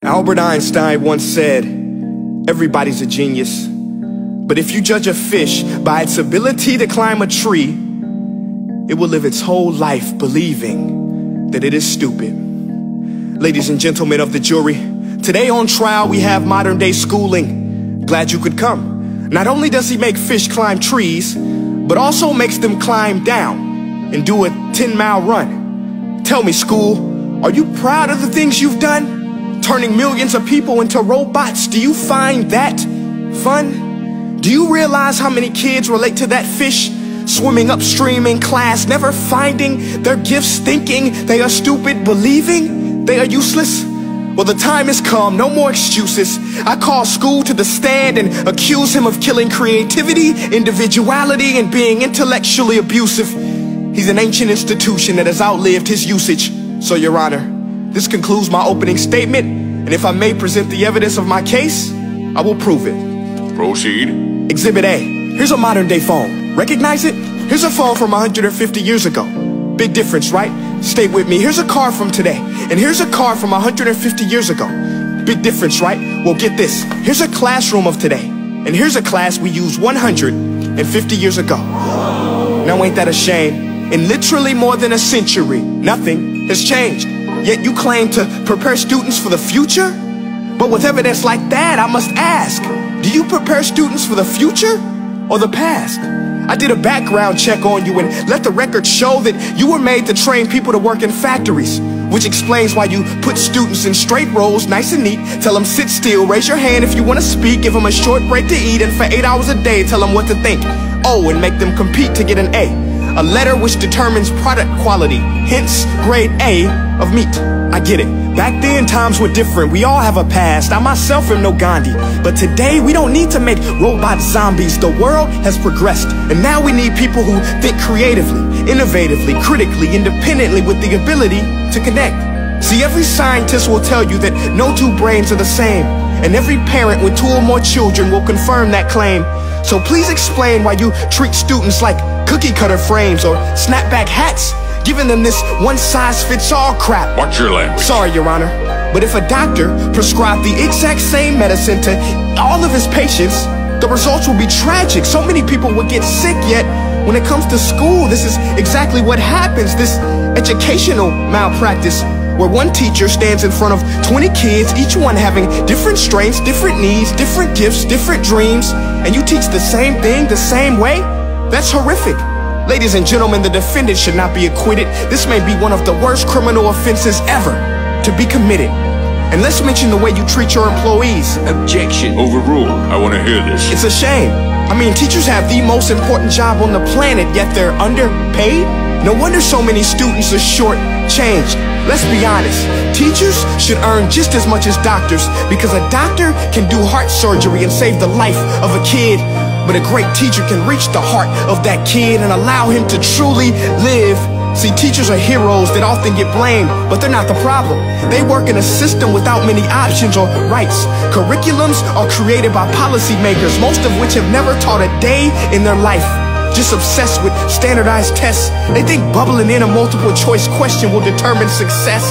Albert Einstein once said, everybody's a genius, but if you judge a fish by its ability to climb a tree, it will live its whole life believing that it is stupid. Ladies and gentlemen of the jury, today on trial we have modern day schooling. Glad you could come. Not only does he make fish climb trees, but also makes them climb down and do a 10-mile run. Tell me, school, are you proud of the things you've done? Turning millions of people into robots, do you find that fun? Do you realize how many kids relate to that fish swimming upstream in class, never finding their gifts, thinking they are stupid, believing they are useless? Well, the time has come, no more excuses. I call school to the stand and accuse him of killing creativity, individuality, and being intellectually abusive. He's an ancient institution that has outlived his usage. So, Your Honor, this concludes my opening statement, and if I may present the evidence of my case, I will prove it. Proceed. Exhibit A. Here's a modern day phone. Recognize it? Here's a phone from 150 years ago. Big difference, right? Stay with me. Here's a car from today, and here's a car from 150 years ago. Big difference, right? Well, get this. Here's a classroom of today, and here's a class we used 150 years ago. Now ain't that a shame? In literally more than a century, nothing has changed. Yet you claim to prepare students for the future? But with evidence like that, I must ask, do you prepare students for the future or the past? I did a background check on you and let the record show that you were made to train people to work in factories, which explains why you put students in straight rows, nice and neat, tell them sit still, raise your hand if you want to speak, give them a short break to eat, and for 8 hours a day tell them what to think. Oh, and make them compete to get an A letter which determines product quality, hence grade A of meat. I get it. Back then, times were different. We all have a past. I myself am no Gandhi. But today, we don't need to make robot zombies. The world has progressed. And now we need people who think creatively, innovatively, critically, independently, with the ability to connect. See, every scientist will tell you that no two brains are the same. And every parent with 2 or more children will confirm that claim. So please explain why you treat students like cookie cutter frames or snapback hats, giving them this one-size-fits-all crap. Watch your language. Sorry, Your Honor, but if a doctor prescribed the exact same medicine to all of his patients, the results will be tragic. So many people would get sick, yet when it comes to school, this is exactly what happens. This educational malpractice, where one teacher stands in front of 20 kids, each one having different strengths, different needs, different gifts, different dreams, and you teach the same thing the same way? That's horrific. Ladies and gentlemen, the defendant should not be acquitted. This may be one of the worst criminal offenses ever to be committed. And let's mention the way you treat your employees. Objection. Overruled. I want to hear this. It's a shame. I mean, teachers have the most important job on the planet, yet they're underpaid? No wonder so many students are short-changed. Let's be honest, teachers should earn just as much as doctors, because a doctor can do heart surgery and save the life of a kid, but a great teacher can reach the heart of that kid and allow him to truly live. See, teachers are heroes that often get blamed, but they're not the problem. They work in a system without many options or rights. Curriculums are created by policymakers, most of which have never taught a day in their life. Just obsessed with standardized tests. They think bubbling in a multiple choice question will determine success.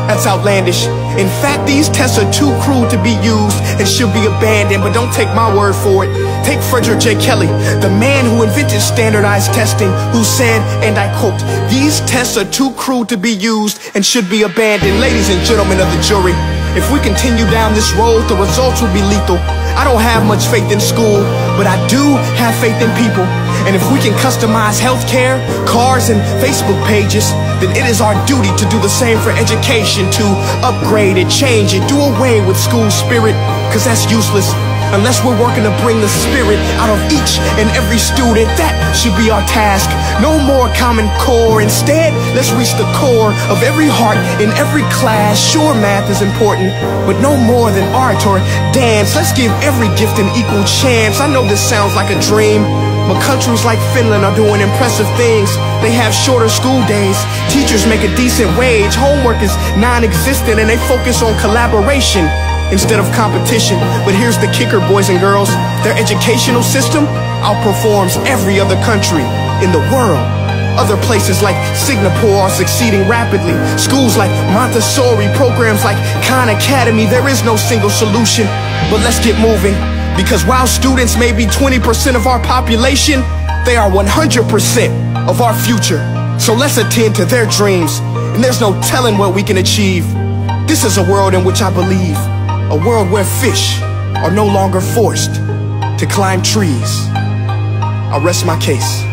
That's outlandish. In fact, these tests are too cruel to be used and should be abandoned, but don't take my word for it. Take Frederick J. Kelly, the man who invented standardized testing, who said, and I quote, "These tests are too cruel to be used and should be abandoned." Ladies and gentlemen of the jury, if we continue down this road, the results will be lethal. I don't have much faith in school, but I do have faith in people. And if we can customize healthcare, cars, and Facebook pages, then it is our duty to do the same for education, to upgrade it, change it, do away with school spirit, because that's useless. Unless we're working to bring the spirit out of each and every student, that should be our task. No more Common Core. Instead, let's reach the core of every heart in every class. Sure, math is important, but no more than art or dance. Let's give every gift an equal chance. I know this sounds like a dream, but countries like Finland are doing impressive things. They have shorter school days, teachers make a decent wage, homework is non-existent, and they focus on collaboration instead of competition. But here's the kicker, boys and girls. Their educational system outperforms every other country in the world. Other places like Singapore are succeeding rapidly. Schools like Montessori, programs like Khan Academy. There is no single solution, but let's get moving. Because while students may be 20% of our population, they are 100% of our future. So let's attend to their dreams, and there's no telling what we can achieve. This is a world in which I believe, a world where fish are no longer forced to climb trees. I rest my case.